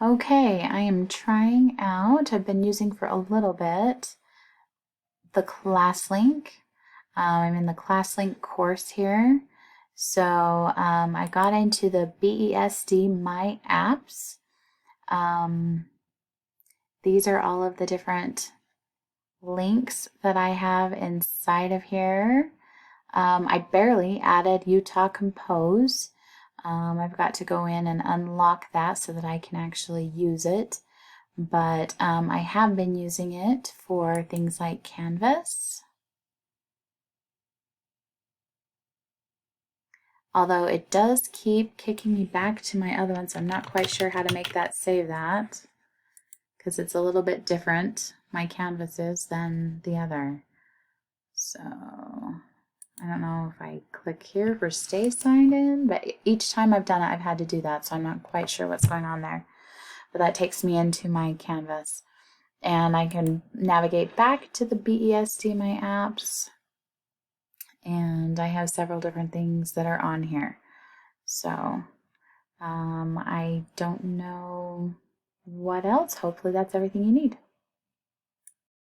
Okay, I am trying out, I've been using for a little bit, the ClassLink. I'm in the ClassLink course here. So I got into the BESD My Apps. These are all of the different links that I have inside of here. I barely added Utah Compose. I've got to go in and unlock that so that I can actually use it. But I have been using it for things like Canvas. Although it does keep kicking me back to my other one, so I'm not quite sure how to make that save that because it's a little bit different, my Canvas is, than the other. So I don't know if I click here for stay signed in, but each time I've done it, I've had to do that, so I'm not quite sure what's going on there. But that takes me into my Canvas. And I can navigate back to the BESD My Apps. And I have several different things that are on here. So I don't know what else. Hopefully that's everything you need.